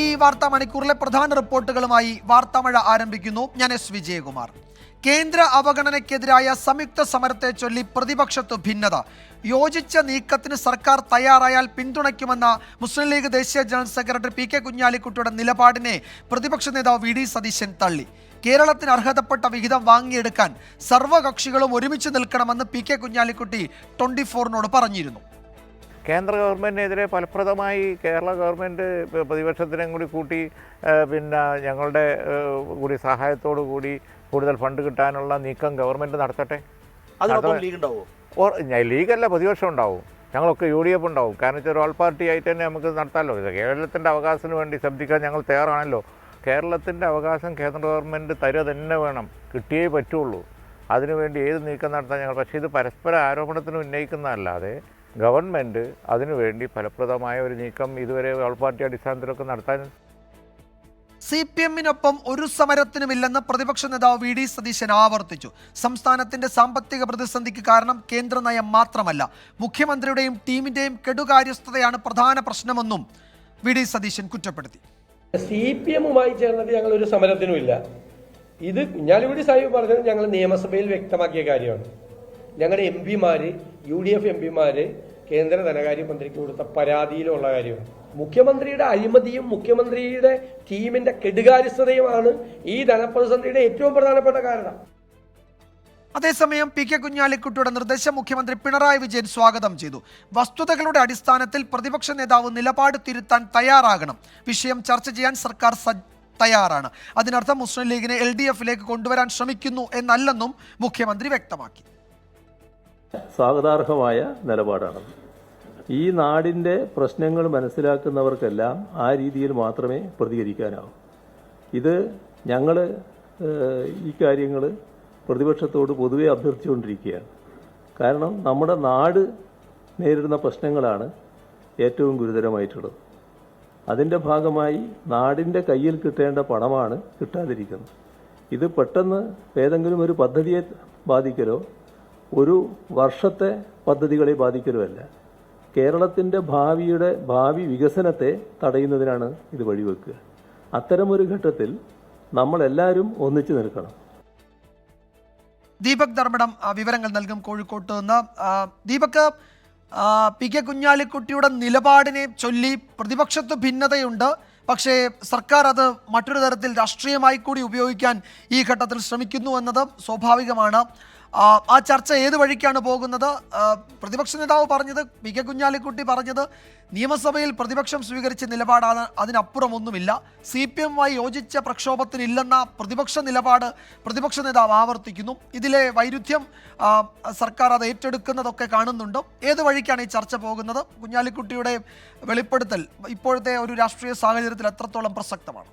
ഈ വാർത്താ മണിക്കൂറിലെ പ്രധാന റിപ്പോർട്ടുകളുമായി വാർത്താമഴ ആരംഭിക്കുന്നു. ഞാൻ എസ് വിജയകുമാർ. കേന്ദ്ര അവഗണനയ്ക്കെതിരായ സംയുക്ത സമരത്തെ ചൊല്ലി പ്രതിപക്ഷത്ത് ഭിന്നത. യോജിച്ച നീക്കത്തിന് സർക്കാർ തയ്യാറായാൽ പിന്തുണയ്ക്കുമെന്ന മുസ്ലിം ലീഗ് ദേശീയ ജനറൽ സെക്രട്ടറി പി കെ കുഞ്ഞാലിക്കുട്ടിയുടെ നിലപാടിനെ പ്രതിപക്ഷ നേതാവ് വി ഡി സതീശൻ തള്ളി. കേരളത്തിന് അർഹതപ്പെട്ട വിഹിതം വാങ്ങിയെടുക്കാൻ സർവ്വകക്ഷികളും ഒരുമിച്ച് നിൽക്കണമെന്ന് പി കെ കുഞ്ഞാലിക്കുട്ടി 24-നോട് പറഞ്ഞിരുന്നു. കേന്ദ്ര ഗവൺമെൻറ്റിനെതിരെ ഫലപ്രദമായി കേരള ഗവൺമെൻറ് പ്രതിപക്ഷത്തിനും കൂടി കൂട്ടി ഞങ്ങളുടെ കൂടി സഹായത്തോടു കൂടി കൂടുതൽ ഫണ്ട് കിട്ടാനുള്ള നീക്കം ഗവൺമെൻറ് നടത്തട്ടെ. ലീഗല്ല, പ്രതിപക്ഷം ഉണ്ടാവും, ഞങ്ങളൊക്കെ UDF ഉണ്ടാവും. കാരണം വെച്ചാൽ ഒരു ഓൾ പാർട്ടി ആയിട്ട് തന്നെ നമുക്ക് നടത്താമല്ലോ. കേരളത്തിൻ്റെ അവകാശത്തിന് വേണ്ടി ശബ്ദിക്കാൻ ഞങ്ങൾ തയ്യാറാണല്ലോ. കേരളത്തിൻ്റെ അവകാശം കേന്ദ്ര ഗവൺമെൻറ് തരുക തന്നെ വേണം, കിട്ടിയേ പറ്റുള്ളൂ. അതിനുവേണ്ടി ഏത് നീക്കം നടത്താൻ ഞങ്ങൾ, പക്ഷേ ഇത് പരസ്പര ആരോപണത്തിന് ഉന്നയിക്കുന്നതല്ലാതെ ഗവൺമെൻറ് അതിനുവേണ്ടി ഫലപ്രദമായ ഒരു നീക്കം ഇതുവരെ ഓൾ പാർട്ടി അടിസ്ഥാനത്തിലൊക്കെ നടത്താൻ CPM-നൊപ്പം ഒരു സമരത്തിനുമില്ലെന്ന് പ്രതിപക്ഷ നേതാവ് വി ഡി സതീശൻ ആവർത്തിച്ചു. സംസ്ഥാനത്തിന്റെ സാമ്പത്തിക പ്രതിസന്ധിക്ക് കാരണം കേന്ദ്ര നയം മാത്രമല്ല, മുഖ്യമന്ത്രിയുടെയും ടീമിന്റെയും കെടുകാര്യസ്ഥതയാണ് പ്രധാന പ്രശ്നമെന്നും വി ഡി സതീശൻ കുറ്റപ്പെടുത്തി. CPM-മായി ചേർന്നിട്ട് ഞങ്ങൾ ഒരു സമരത്തിനുമില്ല. ഇത് കുഞ്ഞാലിക്കുട്ടി സാഹിബ് പറഞ്ഞത് ഞങ്ങൾ നിയമസഭയിൽ വ്യക്തമാക്കിയ കാര്യമാണ്. ഞങ്ങളുടെ MP-മാര് UDF MP-മാര് കേന്ദ്ര ധനകാര്യമന്ത്രിക്ക് കൊടുത്ത പരാതിയിലുള്ള കാര്യമാണ്. മുഖ്യമന്ത്രിയുടെ അഴിമതിയും മുഖ്യമന്ത്രിയുടെ ടീമിന്റെ കെടുകാര്യസ്ഥതയുമാണ് ഈ ധനപ്രതിസന്ധിയുടെ ഏറ്റവും പ്രധാനപ്പെട്ട കാരണം. അതേസമയം പി കെ കുഞ്ഞാലിക്കുട്ടിയുടെ നിർദ്ദേശം മുഖ്യമന്ത്രി പിണറായി വിജയൻ സ്വാഗതം ചെയ്തു. വസ്തുതകളുടെ അടിസ്ഥാനത്തിൽ പ്രതിപക്ഷ നേതാവ് നിലപാട് തിരുത്താൻ തയ്യാറാകണം. വിഷയം ചർച്ച ചെയ്യാൻ സർക്കാർ തയ്യാറാണ്. അതിനർത്ഥം മുസ്ലിം ലീഗിനെ LDF-ലേക്ക് കൊണ്ടുവരാൻ ശ്രമിക്കുന്നു എന്നല്ലെന്നും മുഖ്യമന്ത്രി വ്യക്തമാക്കി. സ്വാഗതാർഹമായ നിലപാടാണ്. ഈ നാടിൻ്റെ പ്രശ്നങ്ങൾ മനസ്സിലാക്കുന്നവർക്കെല്ലാം ആ രീതിയിൽ മാത്രമേ പ്രതികരിക്കാനാവൂ. ഇത് ഞങ്ങൾ ഈ കാര്യങ്ങൾ പ്രതിപക്ഷത്തോട് പൊതുവെ അഭ്യർത്ഥിച്ചുകൊണ്ടിരിക്കുകയാണ്. കാരണം നമ്മുടെ നാട് നേരിടുന്ന പ്രശ്നങ്ങളാണ് ഏറ്റവും ഗുരുതരമായിട്ടുള്ളത്. അതിൻ്റെ ഭാഗമായി നാടിൻ്റെ കയ്യിൽ കിട്ടേണ്ട പണമാണ് കിട്ടാതിരിക്കുന്നത്. ഇത് പെട്ടെന്ന് ഏതെങ്കിലും ഒരു പദ്ധതിയെ ബാധിക്കലോ ഒരു വർഷത്തെ പദ്ധതികളെ ബാധിക്കലുമല്ല, കേരളത്തിൻ്റെ ഭാവി വികസനത്തെ തടയുന്നതിനാണ് ഇത് വഴിവെക്കുക. അത്തരമൊരു ഘട്ടത്തിൽ നമ്മളെല്ലാവരും ഒന്നിച്ചു നിൽക്കണം. ദീപക് ധർമ്മടം വിവരങ്ങൾ നൽകും കോഴിക്കോട്ട് നിന്ന്. ദീപക്, പി കെ കുഞ്ഞാലിക്കുട്ടിയുടെ നിലപാടിനെ ചൊല്ലി പ്രതിപക്ഷത്ത് ഭിന്നതയുണ്ട്. പക്ഷേ സർക്കാർ അത് മറ്റൊരു തരത്തിൽ രാഷ്ട്രീയമായി കൂടി ഉപയോഗിക്കാൻ ഈ ഘട്ടത്തിൽ ശ്രമിക്കുന്നു എന്നത് സ്വാഭാവികമാണ്. ആ ചർച്ച ഏത് വഴിക്കാണ് പോകുന്നത്? പ്രതിപക്ഷ നേതാവ് പറഞ്ഞത്, പി കെ കുഞ്ഞാലിക്കുട്ടി പറഞ്ഞത് നിയമസഭയിൽ പ്രതിപക്ഷം സ്വീകരിച്ച നിലപാടാണ്, അതിനപ്പുറമൊന്നുമില്ല. CPM-മായി യോജിച്ച പ്രക്ഷോഭത്തിനില്ലെന്ന പ്രതിപക്ഷ നിലപാട് പ്രതിപക്ഷ നേതാവ് ആവർത്തിക്കുന്നു. ഇതിലെ വൈരുദ്ധ്യം സർക്കാർ അത് ഏറ്റെടുക്കുന്നതൊക്കെ കാണുന്നുണ്ട്. ഏത് വഴിക്കാണ് ഈ ചർച്ച പോകുന്നത്? കുഞ്ഞാലിക്കുട്ടിയുടെ വെളിപ്പെടുത്തൽ ഇപ്പോഴത്തെ ഒരു രാഷ്ട്രീയ സാഹചര്യത്തിൽ എത്രത്തോളം പ്രസക്തമാണ്?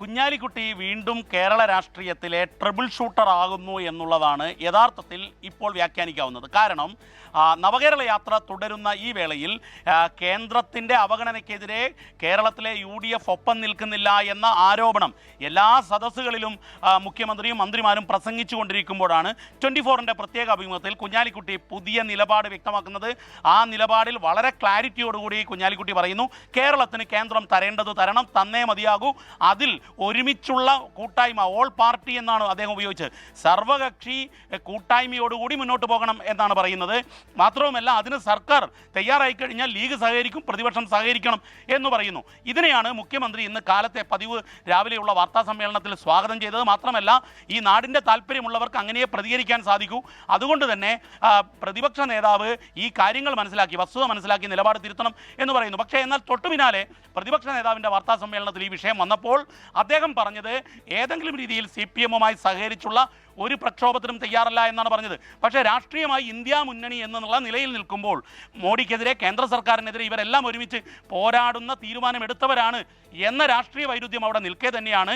കുഞ്ഞാലിക്കുട്ടി വീണ്ടും കേരള രാഷ്ട്രീയത്തിലെ ട്രിബിൾ ഷൂട്ടർ ആകുന്നു എന്നുള്ളതാണ് യഥാർത്ഥത്തിൽ ഇപ്പോൾ വ്യാഖ്യാനിക്കാവുന്നത്. കാരണം നവകേരള യാത്ര തുടരുന്ന ഈ വേളയിൽ കേന്ദ്രത്തിൻ്റെ അവഗണനയ്ക്കെതിരെ കേരളത്തിലെ UDF ഒപ്പം നിൽക്കുന്നില്ല എന്ന ആരോപണം എല്ലാ സദസ്സുകളിലും മുഖ്യമന്ത്രിയും മന്ത്രിമാരും പ്രസംഗിച്ചു കൊണ്ടിരിക്കുമ്പോഴാണ് 24-ൻ്റെ പ്രത്യേക അഭിമുഖത്തിൽ കുഞ്ഞാലിക്കുട്ടി പുതിയ നിലപാട് വ്യക്തമാക്കുന്നത്. ആ നിലപാടിൽ വളരെ ക്ലാരിറ്റിയോടുകൂടി കുഞ്ഞാലിക്കുട്ടി പറയുന്നു, കേരളത്തിന് കേന്ദ്രം തരേണ്ടത് തരണം, തന്നേ മതിയാകൂ. അതിൽ ഒരുമിച്ചുള്ള കൂട്ടായ്മ, ഓൾ പാർട്ടി എന്നാണ് അദ്ദേഹം ഉപയോഗിച്ചത്. സർവകക്ഷി കൂട്ടായ്മയോടുകൂടി മുന്നോട്ട് പോകണം എന്നാണ് പറയുന്നത്. മാത്രവുമല്ല, അതിന് സർക്കാർ തയ്യാറായി കഴിഞ്ഞാൽ ലീഗ് സഹകരിക്കും, പ്രതിപക്ഷം സഹകരിക്കണം എന്ന് പറയുന്നു. ഇതിനെയാണ് മുഖ്യമന്ത്രി ഇന്ന് കാലത്തെ പതിവ് രാവിലെയുള്ള വാർത്താ സമ്മേളനത്തിൽ സ്വാഗതം ചെയ്തത്. മാത്രമല്ല, ഈ നാടിൻ്റെ താല്പര്യമുള്ളവർക്ക് അങ്ങനെ പ്രതികരിക്കാൻ സാധിക്കൂ. അതുകൊണ്ട് തന്നെ പ്രതിപക്ഷ നേതാവ് ഈ കാര്യങ്ങൾ മനസ്സിലാക്കി, വസ്തുത മനസ്സിലാക്കി നിലപാട് തിരുത്തണം എന്ന് പറയുന്നു. പക്ഷേ എന്നാൽ തൊട്ടു പിന്നാലെ പ്രതിപക്ഷ നേതാവിൻ്റെ വാർത്താ സമ്മേളനത്തിൽ ഈ വിഷയം വന്നപ്പോൾ അദ്ദേഹം പറഞ്ഞത് ഏതെങ്കിലും രീതിയിൽ CPM-മായി സഹകരിച്ചുള്ള ഒരു പ്രക്ഷോഭത്തിനും തയ്യാറല്ല എന്നാണ് പറഞ്ഞത്. പക്ഷേ രാഷ്ട്രീയമായി ഇന്ത്യ മുന്നണി എന്നുള്ള നിലയിൽ നിൽക്കുമ്പോൾ മോഡിക്കെതിരെ, കേന്ദ്ര സർക്കാരിനെതിരെ ഇവരെല്ലാം ഒരുമിച്ച് പോരാടുന്ന തീരുമാനമെടുത്തവരാണ് എന്ന രാഷ്ട്രീയ വൈരുദ്ധ്യം അവിടെ നിൽക്കെ തന്നെയാണ്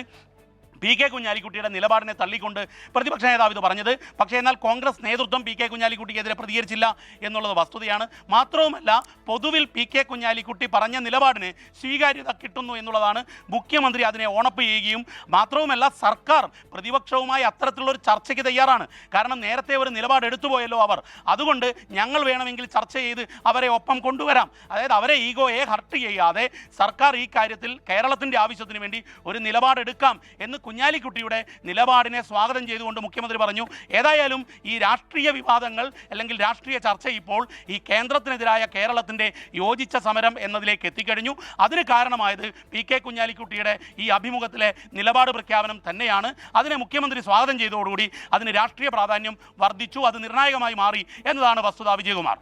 PK കുഞ്ഞാലിക്കുട്ടിയുടെ നിലപാടിനെ തള്ളിക്കൊണ്ട് പ്രതിപക്ഷ നേതാവ് ഇത് പറഞ്ഞത്. പക്ഷേ എന്നാൽ കോൺഗ്രസ് നേതൃത്വം PK കുഞ്ഞാലിക്കുട്ടിക്കെതിരെ പ്രതികരിച്ചില്ല എന്നുള്ളത് വസ്തുതയാണ്. മാത്രവുമല്ല, പൊതുവിൽ PK കുഞ്ഞാലിക്കുട്ടി പറഞ്ഞ നിലപാടിന് സ്വീകാര്യത കിട്ടുന്നു എന്നുള്ളതാണ്. മുഖ്യമന്ത്രി അതിനെ ഓണപ്പ് ചെയ്യുകയും മാത്രവുമല്ല, സർക്കാർ പ്രതിപക്ഷവുമായി അത്തരത്തിലുള്ളൊരു ചർച്ചയ്ക്ക് തയ്യാറാണ്. കാരണം നേരത്തെ ഒരു നിലപാട് എടുത്തുപോയല്ലോ അവർ. അതുകൊണ്ട് ഞങ്ങൾ വേണമെങ്കിൽ ചർച്ച ചെയ്ത് അവരെ ഒപ്പം കൊണ്ടുവരാം. അതായത് അവരെ ഈഗോയെ ഹർട്ട് ചെയ്യാതെ സർക്കാർ ഈ കാര്യത്തിൽ കേരളത്തിൻ്റെ ആവശ്യത്തിന് വേണ്ടി ഒരു നിലപാടെടുക്കാം എന്ന് കുഞ്ഞാലിക്കുട്ടിയുടെ നിലപാടിനെ സ്വാഗതം ചെയ്തുകൊണ്ട് മുഖ്യമന്ത്രി പറഞ്ഞു. ഏതായാലും ഈ രാഷ്ട്രീയ വിവാദങ്ങൾ അല്ലെങ്കിൽ രാഷ്ട്രീയ ചർച്ച ഇപ്പോൾ ഈ കേന്ദ്രത്തിനെതിരായ കേരളത്തിൻ്റെ യോജിച്ച സമരം എന്നതിലേക്ക് എത്തിക്കഴിഞ്ഞു. അതിന് കാരണമായത് PK കുഞ്ഞാലിക്കുട്ടിയുടെ ഈ അഭിമുഖത്തിലെ നിലപാട് പ്രഖ്യാപനം തന്നെയാണ്. അതിനെ മുഖ്യമന്ത്രി സ്വാഗതം ചെയ്തതോടുകൂടി അതിന് രാഷ്ട്രീയ പ്രാധാന്യം വർദ്ധിച്ചു, അത് നിർണായകമായി മാറി എന്നതാണ് വസ്തുത. വിജയകുമാർ.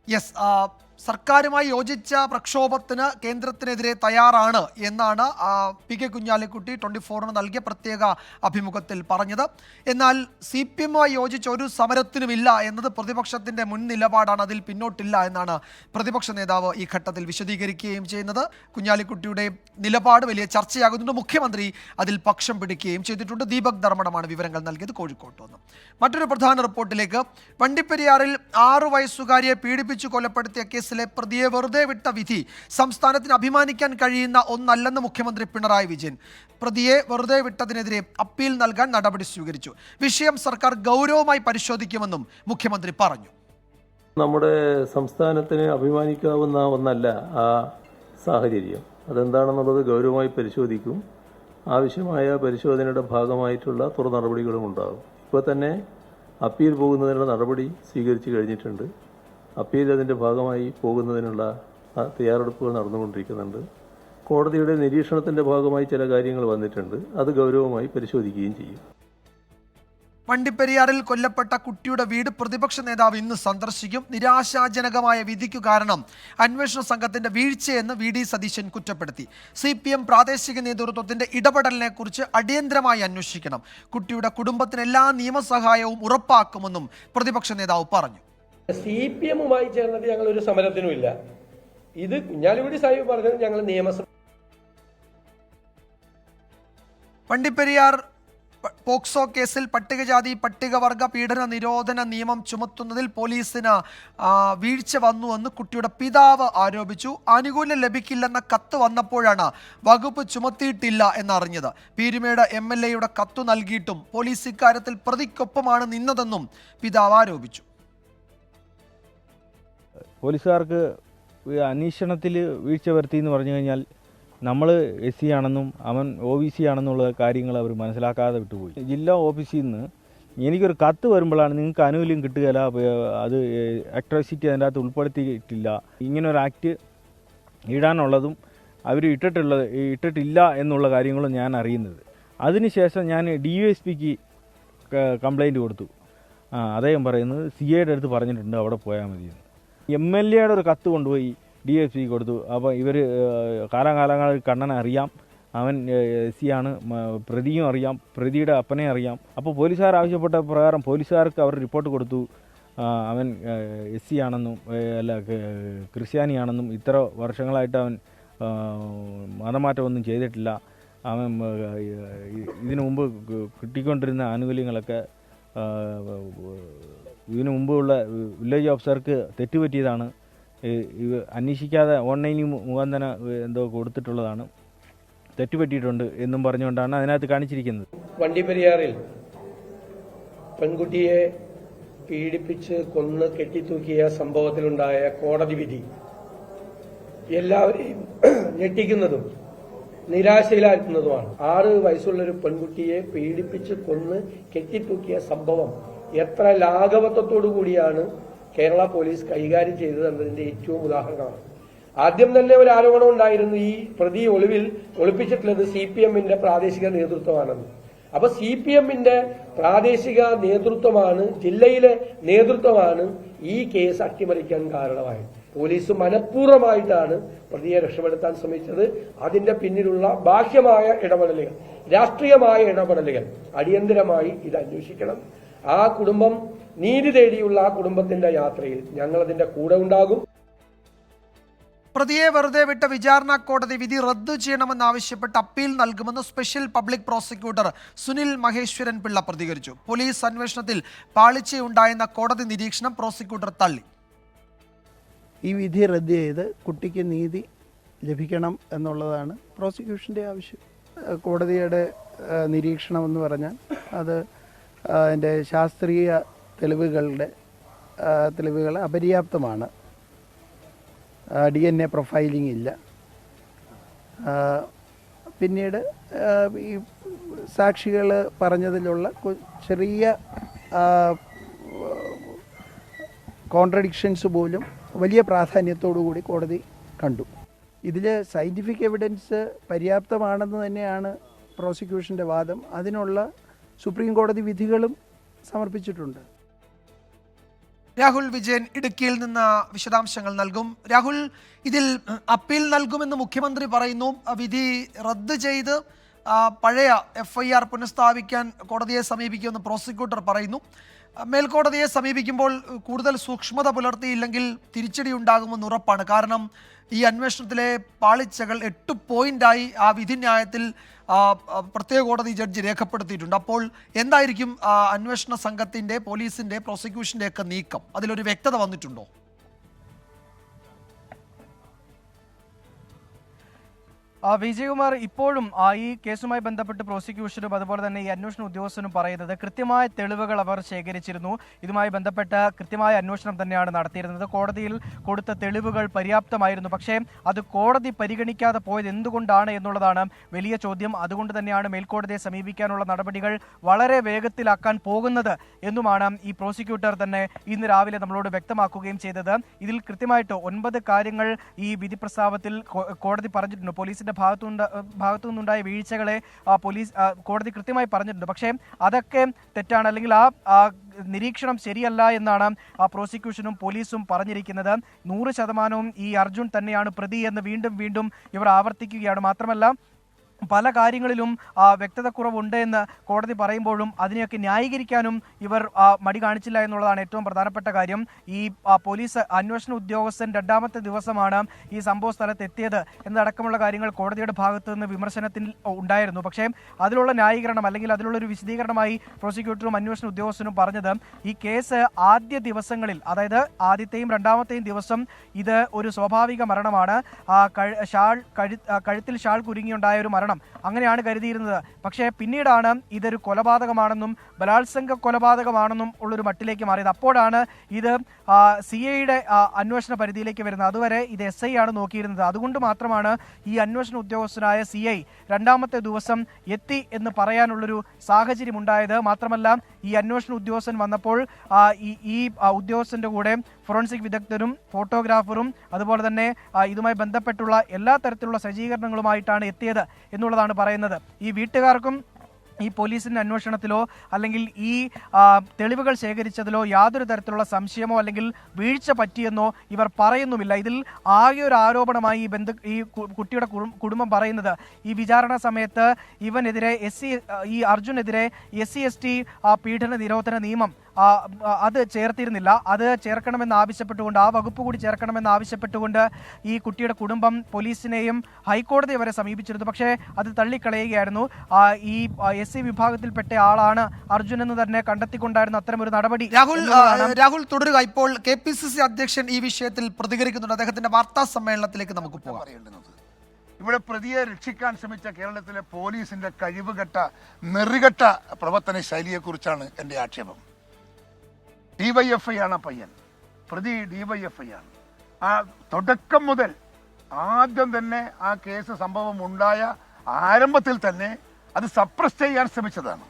യെസ്, സർക്കാരുമായി യോജിച്ച പ്രക്ഷോഭത്തിന് കേന്ദ്രത്തിനെതിരെ തയ്യാറാണ് എന്നാണ് PK കുഞ്ഞാലിക്കുട്ടി 24-ന് നൽകിയ പ്രത്യേക അഭിമുഖത്തിൽ പറഞ്ഞത്. എന്നാൽ CPM-മായി യോജിച്ച ഒരു സമരത്തിനുമില്ല എന്നത് പ്രതിപക്ഷത്തിൻ്റെ മുൻ നിലപാടാണ്, അതിൽ പിന്നോട്ടില്ല എന്നാണ് പ്രതിപക്ഷ നേതാവ് ഈ ഘട്ടത്തിൽ വിശദീകരിക്കുകയും ചെയ്യുന്നത്. കുഞ്ഞാലിക്കുട്ടിയുടെ നിലപാട് വലിയ ചർച്ചയാകുന്നുണ്ട്, മുഖ്യമന്ത്രി അതിൽ പക്ഷം പിടിക്കുകയും ചെയ്തിട്ടുണ്ട്. ദീപക് ധർമ്മടമാണ് വിവരങ്ങൾ നൽകിയത് കോഴിക്കോട്ട് നിന്ന്. മറ്റൊരു പ്രധാന റിപ്പോർട്ടിലേക്ക്. വണ്ടിപ്പെരിയാറിൽ 6 വയസ്സുകാരിയെ പീഡിപ്പിച്ചു കൊലപ്പെടുത്തിയ കേസിലെ പ്രതിയെ വെറുതെ വിട്ട വിധി സംസ്ഥാനത്തിന് അഭിമാനിക്കാൻ കഴിയുന്ന ഒന്നല്ലെന്ന് മുഖ്യമന്ത്രി പിണറായി വിജയൻ. പ്രതിയെ വെറുതെ വിട്ടതിനെതിരെ അപ്പീൽ നൽകാൻ നടപടി സ്വീകരിച്ചു. വിഷയം സർക്കാർ ഗൗരവമായി പരിശോധിക്കുമെന്നും മുഖ്യമന്ത്രി പറഞ്ഞു. നമ്മുടെ സംസ്ഥാനത്തിന് അഭിമാനിക്കാവുന്ന ഒന്നല്ല ആ സാഹചര്യം. അതെന്താണെന്നുള്ളത് ഗൗരവമായി പരിശോധിക്കും. ആവശ്യമായ പരിശോധനയുടെ ഭാഗമായിട്ടുള്ള തുടർ നടപടികളും ഉണ്ടാകും. ഇപ്പോൾ തന്നെ അപ്പീൽ പോകുന്നതിനുള്ള നടപടി സ്വീകരിച്ചു കഴിഞ്ഞിട്ടുണ്ട്. അപ്പീൽ അതിൻ്റെ ഭാഗമായി പോകുന്നതിനുള്ള തയ്യാറെടുപ്പുകൾ നടന്നുകൊണ്ടിരിക്കുന്നുണ്ട്. കോടതിയുടെ നിരീക്ഷണത്തിൻ്റെ ഭാഗമായി ചില കാര്യങ്ങൾ വന്നിട്ടുണ്ട്. അത് ഗൗരവമായി പരിശോധിക്കുകയും ചെയ്യും. വണ്ടിപ്പെരിയാറിൽ കൊല്ലപ്പെട്ട കുട്ടിയുടെ വീട് പ്രതിപക്ഷ നേതാവ് ഇന്ന് സന്ദർശിക്കും. നിരാശാജനകമായ വിധിക്കു കാരണം അന്വേഷണ സംഘത്തിന്റെ വീഴ്ചയെന്ന് VD സതീശൻ കുറ്റപ്പെടുത്തി. CPM പ്രാദേശിക നേതൃത്വത്തിന്റെ ഇടപെടലിനെ കുറിച്ച് അടിയന്തരമായി അന്വേഷിക്കണം. കുട്ടിയുടെ കുടുംബത്തിന് എല്ലാ നിയമസഹായവും ഉറപ്പാക്കുമെന്നും പ്രതിപക്ഷ നേതാവ് പറഞ്ഞു. CPM-മായി ചേർന്നിട്ട് ഞങ്ങൾ ഒരു സമരത്തിനുമില്ല. ഇത് കുഞ്ഞാലിക്കുട്ടി സാഹിബ് പറഞ്ഞത് ഞങ്ങൾ നിയമസഭ വണ്ടിപ്പെരിയാർ പോക്സോ കേസിൽ പട്ടികജാതി പട്ടികവർഗ പീഡന നിരോധന നിയമം ചുമത്തുന്നതിൽ പോലീസിന് വീഴ്ച വന്നുവെന്ന് കുട്ടിയുടെ പിതാവ് ആരോപിച്ചു. ആനുകൂല്യം ലഭിക്കില്ലെന്ന കത്ത് വന്നപ്പോഴാണ് വകുപ്പ് ചുമത്തിയിട്ടില്ല എന്നറിഞ്ഞത്. പീരുമേട് MLA-യുടെ കത്തു നൽകിയിട്ടും പോലീസ് ഇക്കാര്യത്തിൽ പ്രതിക്കൊപ്പമാണ് നിന്നതെന്നും പിതാവ് ആരോപിച്ചു. പോലീസുകാർക്ക് അന്വേഷണത്തിൽ വീഴ്ച വരുത്തി എന്ന് പറഞ്ഞു കഴിഞ്ഞാൽ നമ്മൾ SC ആണെന്നും അവൻ OBC ആണെന്നുള്ള കാര്യങ്ങൾ അവർ മനസ്സിലാക്കാതെ വിട്ടുപോയി. ജില്ലാ ഓഫീസിൽ നിന്ന് എനിക്കൊരു കത്ത് വരുമ്പോഴാണ് നിങ്ങൾക്ക് ആനുകൂല്യം കിട്ടുകയില്ല, അത് അട്രോസിറ്റി അതിൻ്റെ അകത്ത് ഉൾപ്പെടുത്തിയിട്ടില്ല, ഇങ്ങനൊരു ആക്ട് ഇടാനുള്ളതും അവർ ഇട്ടിട്ടില്ല എന്നുള്ള കാര്യങ്ങളും ഞാൻ അറിയുന്നത്. അതിനുശേഷം ഞാൻ DYSPക്ക് കംപ്ലയിൻറ്റ് കൊടുത്തു. അദ്ദേഹം പറയുന്നത് CAയുടെ അടുത്ത് പറഞ്ഞിട്ടുണ്ട് അവിടെ പോയാൽ മതിയെന്ന്. MLA-യുടെ ഒരു കത്ത് കൊണ്ടുപോയി DSP കൊടുത്തു. അപ്പോൾ ഇവർ കാലാകാലങ്ങളിൽ കണ്ണനെ അറിയാം, അവൻ SC ആണ്, പ്രതിയും അറിയാം, പ്രതിയുടെ അപ്പനെ അറിയാം. അപ്പോൾ പോലീസുകാർ ആവശ്യപ്പെട്ട പ്രകാരം പോലീസുകാർക്ക് അവർ റിപ്പോർട്ട് കൊടുത്തു, അവൻ SC ആണെന്നും അല്ല ക്രിസ്ത്യാനിയാണെന്നും ഇത്ര വർഷങ്ങളായിട്ട് അവൻ മതമാറ്റമൊന്നും ചെയ്തിട്ടില്ല, അവൻ ഇതിനു മുമ്പ് കിട്ടിക്കൊണ്ടിരുന്ന ആനുകൂല്യങ്ങളൊക്കെ ഇതിനു മുമ്പുള്ള വില്ലേജ് ഓഫീസർക്ക് തെറ്റുപറ്റിയതാണ്, അന്വേഷിക്കാതെ ഓൺലൈനിൽ മുഖാന്തരം എന്തോ കൊടുത്തിട്ടുള്ളതാണ്, തെറ്റുപറ്റിയിട്ടുണ്ട് എന്നും പറഞ്ഞുകൊണ്ടാണ് അതിനകത്ത് കാണിച്ചിരിക്കുന്നത്. വണ്ടിപ്പെരിയാറിൽ പെൺകുട്ടിയെ പീഡിപ്പിച്ച് കൊന്ന് കെട്ടിത്തൂക്കിയ സംഭവത്തിലുണ്ടായ കോടതി വിധി എല്ലാവരെയും ഞെട്ടിക്കുന്നതും നിരാശയിലാക്കുന്നതുമാണ്. 6 വയസ്സുള്ളൊരു പെൺകുട്ടിയെ പീഡിപ്പിച്ച് കൊന്ന് കെട്ടിത്തൂക്കിയ സംഭവം എത്ര ലാഘവത്വത്തോടു കൂടിയാണ് കേരള പോലീസ് കൈകാര്യം ചെയ്തത് എന്നതിന്റെ ഏറ്റവും ഉദാഹരണമാണ്. ആദ്യം തന്നെ ഒരു ആരോപണം ഉണ്ടായിരുന്നു, ഈ പ്രതി ഒളിപ്പിച്ചിട്ടുള്ളത് CPM-ന്റെ പ്രാദേശിക നേതൃത്വമാണെന്ന്. അപ്പൊ CPM-ന്റെ പ്രാദേശിക നേതൃത്വമാണ്, ജില്ലയിലെ നേതൃത്വമാണ് ഈ കേസ് അട്ടിമറിക്കാൻ കാരണമായത്. പോലീസ് മനഃപൂർവ്വമായിട്ടാണ് പ്രതിയെ രക്ഷപ്പെടുത്താൻ ശ്രമിച്ചത്. അതിന്റെ പിന്നിലുള്ള ബാഹ്യമായ ഇടപെടലുകൾ, രാഷ്ട്രീയമായ ഇടപെടലുകൾ അടിയന്തരമായി ഇത് അന്വേഷിക്കണം. ആ കുടുംബം നീതി തേടിയുള്ള ആ കുടുംബത്തിന്റെ യാത്രയിൽ ഞങ്ങൾ അതിന്റെ കൂടെ ഉണ്ടാകും. പ്രതിയെ വെറുതെ വിട്ട വിചാരണ കോടതി വിധി റദ്ദു ചെയ്യണമെന്നാവശ്യപ്പെട്ട് അപ്പീൽ നൽകുമെന്ന് special public prosecutor Sunil Maheshwaran Pillai പ്രതികരിച്ചു. പോലീസ് അന്വേഷണത്തിൽ പാളിച്ചയുണ്ടായെന്ന കോടതി നിരീക്ഷണം പ്രോസിക്യൂട്ടർ തള്ളി. ഈ വിധി റദ്ദ് ചെയ്ത് കുട്ടിക്ക് നീതി ലഭിക്കണം എന്നുള്ളതാണ് പ്രോസിക്യൂഷൻ്റെ ആവശ്യം. കോടതിയുടെ നിരീക്ഷണം എന്ന് പറഞ്ഞാൽ അത് അതിൻ്റെ ശാസ്ത്രീയ തെളിവുകൾ അപര്യാപ്തമാണ്. DNA പ്രൊഫൈലിംഗ് ഇല്ല. പിന്നീട് ഈ സാക്ഷികൾ പറഞ്ഞതിലുള്ള ചെറിയ കോൺട്രഡിക്ഷൻസ് പോലും വലിയ പ്രാധാന്യത്തോടു കൂടി കോടതി കണ്ടു. ഇതിൽ സയൻറ്റിഫിക് എവിഡൻസ് പര്യാപ്തമാണെന്ന് തന്നെയാണ് പ്രോസിക്യൂഷൻ്റെ വാദം. അതിനുള്ള സുപ്രീം കോടതി വിധികളും സമർപ്പിച്ചിട്ടുണ്ട്. രാഹുൽ വിജയൻ ഇടുക്കിയിൽ നിന്ന് വിശദാംശങ്ങൾ നൽകും. രാഹുൽ, ഇതിൽ അപ്പീൽ നൽകുമെന്ന് മുഖ്യമന്ത്രി പറയുന്നു. വിധി റദ്ദ് ചെയ്ത് പഴയ FIR പുനഃസ്ഥാപിക്കാൻ കോടതിയെ സമീപിക്കുമെന്ന് പ്രോസിക്യൂട്ടർ പറയുന്നു. മേൽക്കോടതിയെ സമീപിക്കുമ്പോൾ കൂടുതൽ സൂക്ഷ്മത പുലർത്തിയില്ലെങ്കിൽ തിരിച്ചടി ഉണ്ടാകുമെന്ന് ഉറപ്പാണ്. കാരണം ഈ അന്വേഷണത്തിലെ പാളിച്ചകൾ 8 പോയിന്റായി ആ വിധിന്യായത്തിൽ പ്രത്യേക കോടതി ജഡ്ജി രേഖപ്പെടുത്തിയിട്ടുണ്ട്. അപ്പോൾ എന്തായിരിക്കും അന്വേഷണ സംഘത്തിൻ്റെ, പോലീസിൻ്റെ, പ്രോസിക്യൂഷൻ്റെ ഒക്കെ നീക്കം? അതിലൊരു വ്യക്തത വന്നിട്ടുണ്ടോ? വിജയകുമാർ, ഇപ്പോഴും ഈ കേസുമായി ബന്ധപ്പെട്ട് പ്രോസിക്യൂഷനും അതുപോലെ തന്നെ ഈ അന്വേഷണ ഉദ്യോഗസ്ഥനും പറയുന്നത് കൃത്യമായ തെളിവുകൾ അവർ ശേഖരിച്ചിരുന്നു. ഇതുമായി ബന്ധപ്പെട്ട കൃത്യമായ അന്വേഷണം തന്നെയാണ് നടത്തിയിരുന്നത്. കോടതിയിൽ കൊടുത്ത തെളിവുകൾ പര്യാപ്തമായിരുന്നു. പക്ഷേ അത് കോടതി പരിഗണിക്കാതെ പോയത് എന്തുകൊണ്ടാണ് എന്നുള്ളതാണ് വലിയ ചോദ്യം. അതുകൊണ്ട് തന്നെയാണ് മേൽക്കോടതിയെ സമീപിക്കാനുള്ള നടപടികൾ വളരെ വേഗത്തിലാക്കാൻ പോകുന്നത് എന്നുമാണ് ഈ പ്രോസിക്യൂട്ടർ തന്നെ ഇന്ന് രാവിലെ നമ്മളോട് വ്യക്തമാക്കുകയും ചെയ്തത്. ഇതിൽ കൃത്യമായിട്ട് 9 കാര്യങ്ങൾ ഈ വിധി പ്രസ്താവത്തിൽ കോടതി പറഞ്ഞിട്ടുണ്ട്. പോലീസിന്റെ ഭാഗത്തു നിന്നുണ്ടായ വീഴ്ചകളെ കോടതി കൃത്യമായി പറഞ്ഞിട്ടുണ്ട്. പക്ഷേ അതൊക്കെ തെറ്റാണ്, അല്ലെങ്കിൽ ആ നിരീക്ഷണം ശരിയല്ല എന്നാണ് പ്രോസിക്യൂഷനും പോലീസും പറഞ്ഞിരിക്കുന്നത്. 100% ഈ അർജുൻ തന്നെയാണ് പ്രതി എന്ന് വീണ്ടും ഇവർ ആവർത്തിക്കുകയാണ്. മാത്രമല്ല പല കാര്യങ്ങളിലും വ്യക്തതക്കുറവുണ്ട് എന്ന് കോടതി പറയുമ്പോഴും അതിനെയൊക്കെ ന്യായീകരിക്കാനും ഇവർ മടി കാണിച്ചില്ല എന്നുള്ളതാണ് ഏറ്റവും പ്രധാനപ്പെട്ട കാര്യം. ഈ പോലീസ് അന്വേഷണ ഉദ്യോഗസ്ഥൻ 2ാമത്തെ ദിവസമാണ് ഈ സംഭവ സ്ഥലത്ത് എത്തിയത് എന്നതടക്കമുള്ള കാര്യങ്ങൾ കോടതിയുടെ ഭാഗത്തു നിന്ന് വിമർശനത്തിൽ ഉണ്ടായിരുന്നു. പക്ഷേ അതിലുള്ള ന്യായീകരണം അല്ലെങ്കിൽ അതിലുള്ളൊരു വിശദീകരണമായി പ്രോസിക്യൂട്ടറും അന്വേഷണ ഉദ്യോഗസ്ഥനും പറഞ്ഞത് ഈ കേസ് ആദ്യ ദിവസങ്ങളിൽ, അതായത് ആദ്യത്തെയും 2ാമത്തെയും ദിവസം ഇത് ഒരു സ്വാഭാവിക മരണമാണ്, കഴുത്തിൽ ഷാൾ കുരുങ്ങിയുണ്ടായ ഒരു മരണം അങ്ങനെയാണ് കരുതിയിരുന്നത്. പക്ഷേ പിന്നീടാണ് ഇതൊരു കൊലപാതകമാണെന്നും ബലാത്സംഗ കൊലപാതകമാണെന്നും ഉള്ളൊരു മട്ടിലേക്ക് മാറിയത്. അപ്പോഴാണ് ഇത് CIയുടെ അന്വേഷണ പരിധിയിലേക്ക് വരുന്നത്. അതുവരെ ഇത് SI ആണ് നോക്കിയിരുന്നത്. അതുകൊണ്ട് മാത്രമാണ് ഈ അന്വേഷണ ഉദ്യോഗസ്ഥനായ CI 2ാമത്തെ ദിവസം എത്തി എന്ന് പറയാനുള്ളൊരു സാഹചര്യം ഉണ്ടായത്. മാത്രമല്ല ഈ അന്വേഷണ ഉദ്യോഗസ്ഥൻ വന്നപ്പോൾ ഈ ഉദ്യോഗസ്ഥന്റെ കൂടെ ഫോറൻസിക് വിദഗ്ധരും ഫോട്ടോഗ്രാഫറും അതുപോലെ തന്നെ ഇതുമായി ബന്ധപ്പെട്ടുള്ള എല്ലാ തരത്തിലുള്ള സജ്ജീകരണങ്ങളുമായിട്ടാണ് എത്തിയത് എന്നുള്ളതാണ് പറയുന്നത്. ഈ വീട്ടുകാർക്കും ഈ പോലീസിൻ്റെ അന്വേഷണത്തിലോ അല്ലെങ്കിൽ ഈ തെളിവുകൾ ശേഖരിച്ചതിലോ യാതൊരു തരത്തിലുള്ള സംശയമോ അല്ലെങ്കിൽ വീഴ്ച പറ്റിയെന്നോ ഇവർ പറയുന്നുമില്ല. ഇതിൽ ആകെ ഒരു ആരോപണമായി ഈ കുട്ടിയുടെ കുടുംബം പറയുന്നത് ഈ വിചാരണ സമയത്ത് ഇവനെതിരെ ഈ അർജുനെതിരെ SC/ST പീഡന നിരോധന നിയമം അത് ചേർത്തിരുന്നില്ല. അത് ചേർക്കണമെന്ന് ആവശ്യപ്പെട്ടുകൊണ്ട്, ആ വകുപ്പ് കൂടി ചേർക്കണമെന്ന് ആവശ്യപ്പെട്ടുകൊണ്ട് ഈ കുട്ടിയുടെ കുടുംബം പോലീസിനെയും ഹൈക്കോടതിയെ വരെ സമീപിച്ചിരുന്നു. പക്ഷേ അത് തള്ളിക്കളയുകയായിരുന്നു. ഈ SC വിഭാഗത്തിൽപ്പെട്ട ആളാണ് അർജുൻ എന്ന് തന്നെ കണ്ടെത്തിക്കൊണ്ടായിരുന്നു അത്തരമൊരു നടപടി. രാഹുൽ തുടരുക. ഇപ്പോൾ KPCC അധ്യക്ഷൻ ഈ വിഷയത്തിൽ പ്രതികരിക്കുന്നുണ്ട്. അദ്ദേഹത്തിന്റെ വാർത്താ സമ്മേളനത്തിലേക്ക് നമുക്ക് പോകാം. ഇവിടെ പ്രതിയെ രക്ഷിക്കാൻ ശ്രമിച്ച കേരളത്തിലെ പോലീസിന്റെ കഴിവുകെട്ട നെറികെട്ട പ്രവർത്തന ശൈലിയെക്കുറിച്ചാണ് എൻ്റെ ആക്ഷേപം. DYFI ആണ് പയ്യൻ, പ്രതി DYFI ആണ്. ആ തുടക്കം മുതൽ ആദ്യം തന്നെ ആ കേസ് സംഭവം ഉണ്ടായ ആരംഭത്തിൽ തന്നെ അത് സപ്രസ് ചെയ്യാൻ ശ്രമിച്ചതാണ്.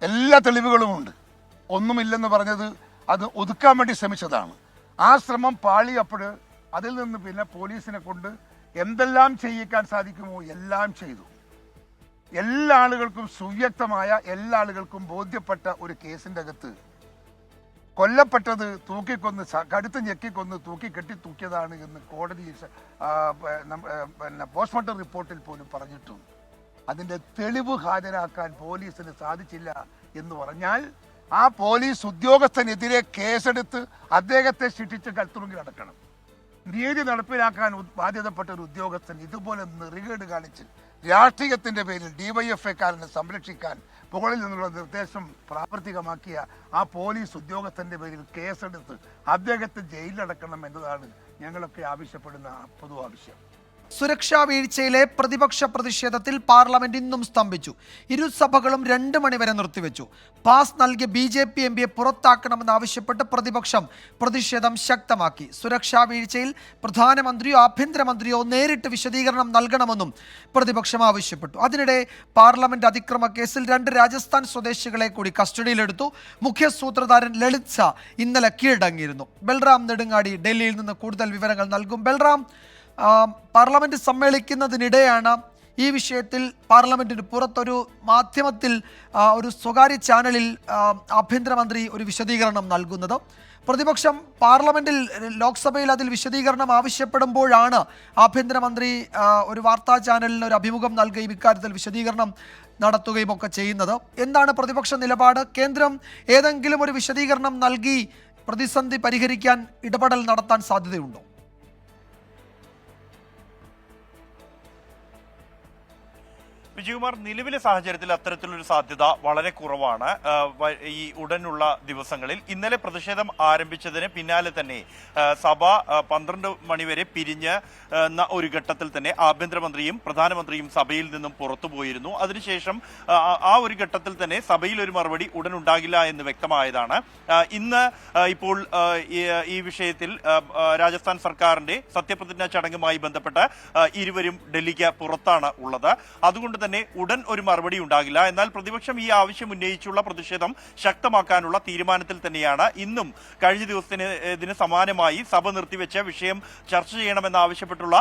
എല്ലാ തെളിവുകളുമുണ്ട്, ഒന്നുമില്ലെന്ന് പറഞ്ഞത് അത് ഒതുക്കാൻ വേണ്ടി ശ്രമിച്ചതാണ്. ആ ശ്രമം പാളിയപ്പോൾ അതിൽ നിന്ന് പിന്നെ പോലീസിനെ കൊണ്ട് എന്തെല്ലാം ചെയ്യിക്കാൻ സാധിക്കുമോ എല്ലാം ചെയ്തു. എല്ലാ ആളുകൾക്കും സുവ്യക്തമായ, എല്ലാ ആളുകൾക്കും ബോധ്യപ്പെട്ട ഒരു കേസിൻ്റെ അകത്ത് കൊല്ലപ്പെട്ടത് തൂക്കിക്കൊന്ന്, കടുത്ത് ഞെക്കിക്കൊന്ന് തൂക്കിയതാണ് എന്ന് കോടതി പോസ്റ്റ്മോർട്ടം റിപ്പോർട്ടിൽ പോലും പറഞ്ഞിട്ടും അതിൻ്റെ തെളിവ് ഹാജരാക്കാൻ പോലീസിന് സാധിച്ചില്ല എന്ന് പറഞ്ഞാൽ ആ പോലീസ് ഉദ്യോഗസ്ഥനെതിരെ കേസെടുത്ത് അദ്ദേഹത്തെ ശിക്ഷിച്ച് കൽത്തുറുങ്കിൽ അടക്കണം. നീതി നടപ്പിലാക്കാൻ ബാധ്യതപ്പെട്ട ഒരു ഉദ്യോഗസ്ഥൻ ഇതുപോലെ നെറികേട് കാണിച്ച് രാഷ്ട്രീയത്തിന്റെ പേരിൽ ഡിവൈഎഫ്ഐക്കാരനെ സംരക്ഷിക്കാൻ മുകളിൽ നിന്നുള്ള നിർദ്ദേശം പ്രാവർത്തികമാക്കിയ ആ പോലീസ് ഉദ്യോഗസ്ഥന്റെ പേരിൽ കേസെടുത്ത് അദ്ദേഹത്തെ ജയിലിലടക്കണം എന്നതാണ് ഞങ്ങളൊക്കെ ആവശ്യപ്പെടുന്ന പൊതു ആവശ്യം. സുരക്ഷാ വീഴ്ചയിലെ പ്രതിപക്ഷ പ്രതിഷേധത്തിൽ പാർലമെന്റ് ഇന്നും സ്തംഭിച്ചു. ഇരുസഭകളും 2 മണിവരെ നിർത്തിവെച്ചു. പാസ് നൽകിയ BJP MPയെ പുറത്താക്കണമെന്നാവശ്യപ്പെട്ട് പ്രതിപക്ഷം പ്രതിഷേധം ശക്തമാക്കി. സുരക്ഷാ വീഴ്ചയിൽ പ്രധാനമന്ത്രിയോ ആഭ്യന്തരമന്ത്രിയോ നേരിട്ട് വിശദീകരണം നൽകണമെന്നും പ്രതിപക്ഷം ആവശ്യപ്പെട്ടു. അതിനിടെ പാർലമെന്റ് അതിക്രമ കേസിൽ 2 രാജസ്ഥാൻ സ്വദേശികളെ കൂടി കസ്റ്റഡിയിലെടുത്തു. മുഖ്യ സൂത്രധാരൻ ലളിത് ഷാ ഇന്നലെ കീഴടങ്ങിയിരുന്നു. ബൽറാം നെടുങ്ങാടി ഡൽഹിയിൽ നിന്ന് കൂടുതൽ വിവരങ്ങൾ നൽകും. ബൽറാം, പാർലമെന്റ് സമ്മേളിക്കുന്നതിനിടെയാണ് ഈ വിഷയത്തിൽ പാർലമെന്റിന് പുറത്തൊരു മാധ്യമത്തിൽ ഒരു സ്വകാര്യ ചാനലിൽ ആഭ്യന്തരമന്ത്രി ഒരു വിശദീകരണം നൽകുന്നത്. പ്രതിപക്ഷം പാർലമെന്റിൽ ലോക്സഭയിൽ അതിൽ വിശദീകരണം ആവശ്യപ്പെടുമ്പോഴാണ് ആഭ്യന്തരമന്ത്രി ഒരു വാർത്താ ചാനലിന് ഒരു അഭിമുഖം നൽകുകയും ഇക്കാര്യത്തിൽ വിശദീകരണം നടത്തുകയും ഒക്കെ ചെയ്യുന്നത്. എന്താണ് പ്രതിപക്ഷ നിലപാട്? കേന്ദ്രം ഏതെങ്കിലും ഒരു വിശദീകരണം നൽകി പ്രതിസന്ധി പരിഹരിക്കാൻ ഇടപെടൽ നടത്താൻ സാധ്യതയുണ്ടോ? വിജയകുമാർ, നിലവിലെ സാഹചര്യത്തിൽ അത്തരത്തിലൊരു സാധ്യത വളരെ കുറവാണ്. ഈ ഉടനുള്ള ദിവസങ്ങളിൽ ഇന്നലെ പ്രതിഷേധം ആരംഭിച്ചതിന് പിന്നാലെ തന്നെ സഭ 12 മണിവരെ പിരിഞ്ഞ് ഒരു ഘട്ടത്തിൽ തന്നെ ആഭ്യന്തരമന്ത്രിയും പ്രധാനമന്ത്രിയും സഭയിൽ നിന്നും പുറത്തുപോയിരുന്നു. അതിനുശേഷം ആ ഒരു ഘട്ടത്തിൽ തന്നെ സഭയിൽ ഒരു മറുപടി ഉടൻ ഉണ്ടാകില്ല എന്ന് വ്യക്തമായതാണ്. ഇന്ന് ഇപ്പോൾ ഈ വിഷയത്തിൽ രാജസ്ഥാൻ സർക്കാരിന്റെ സത്യപ്രതിജ്ഞാ ചടങ്ങുമായി ബന്ധപ്പെട്ട് ഇരുവരും ഡൽഹിക്ക് പുറത്താണ് ഉള്ളത്. അതുകൊണ്ട് തന്നെ ഉടൻ ഒരു മറുപടി ഉണ്ടാകില്ല. എന്നാൽ പ്രതിപക്ഷം ഈ ആവശ്യം ഉന്നയിച്ചുള്ള പ്രതിഷേധം ശക്തമാക്കാനുള്ള തീരുമാനത്തിൽ തന്നെയാണ്. ഇന്നും കഴിഞ്ഞ ഇതിന് സമാനമായി സഭ നിർത്തിവെച്ച വിഷയം ചർച്ച ചെയ്യണമെന്നാവശ്യപ്പെട്ടുള്ള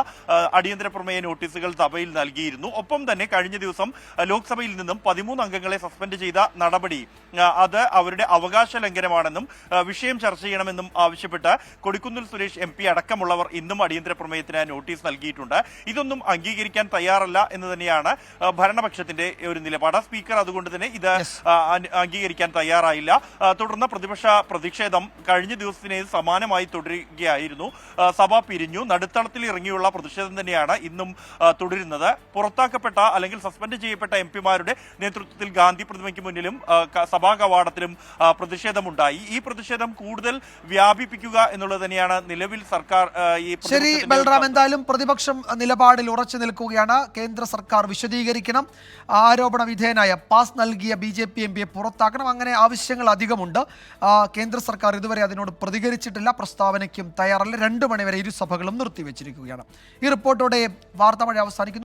അടിയന്തര പ്രമേയ നോട്ടീസുകൾ സഭയിൽ നൽകിയിരുന്നു. ഒപ്പം തന്നെ കഴിഞ്ഞ ദിവസം ലോക്സഭയിൽ നിന്നും 13 അംഗങ്ങളെ സസ്പെൻഡ് ചെയ്ത നടപടി അത് അവരുടെ അവകാശ ലംഘനമാണെന്നും വിഷയം ചർച്ച ചെയ്യണമെന്നും ആവശ്യപ്പെട്ട് കൊടിക്കുന്നിൽ സുരേഷ് MP അടക്കമുള്ളവർ ഇന്നും അടിയന്തര പ്രമേയത്തിന് നോട്ടീസ് നൽകിയിട്ടുണ്ട്. ഇതൊന്നും അംഗീകരിക്കാൻ തയ്യാറല്ല എന്ന് തന്നെയാണ് ഭരണപക്ഷത്തിന്റെ ഒരു നിലപാട്. സ്പീക്കർ അതുകൊണ്ട് തന്നെ ഇത് അംഗീകരിക്കാൻ തയ്യാറായില്ല. തുടർന്ന് പ്രതിപക്ഷ പ്രതിഷേധം കഴിഞ്ഞ ദിവസത്തിന് സമാനമായി തുടരുകയായിരുന്നു. സഭ പിരിഞ്ഞു. നടുത്തളത്തിൽ ഇറങ്ങിയുള്ള പ്രതിഷേധം തന്നെയാണ് ഇന്നും തുടരുന്നത്. പുറത്താക്കപ്പെട്ട അല്ലെങ്കിൽ സസ്പെൻഡ് ചെയ്യപ്പെട്ട MP-മാരുടെ നേതൃത്വത്തിൽ ഗാന്ധി പ്രതിമയ്ക്ക് മുന്നിലും സഭാ കവാടത്തിലും പ്രതിഷേധമുണ്ടായി. ഈ പ്രതിഷേധം കൂടുതൽ വ്യാപിപ്പിക്കുക എന്നുള്ളത് തന്നെയാണ് നിലവിൽ സർക്കാർ ശരി ബൽറാം, എന്തായാലും പ്രതിപക്ഷം നിലപാടിൽ ഉറച്ചു നിൽക്കുകയാണ്. കേന്ദ്ര സർക്കാർ വിശദീകരിക്കണം. ആരോപണ വിധേയനായ പാസ് നൽകിയ BJP MPയെ പുറത്താക്കണം. അങ്ങനെ ആവശ്യങ്ങൾ അധികമുണ്ട്. കേന്ദ്ര സർക്കാർ ഇതുവരെ അതിനോട് പ്രതികരിച്ചിട്ടില്ല. പ്രസ്താവനയ്ക്കും തയ്യാറല്ല. 2 മണിവരെ ഇരുസഭകളും നിർത്തിവെച്ചിരിക്കുകയാണ്. ഈ റിപ്പോർട്ടോടെ വാർത്താമഴ അവസാനിക്കുന്നു.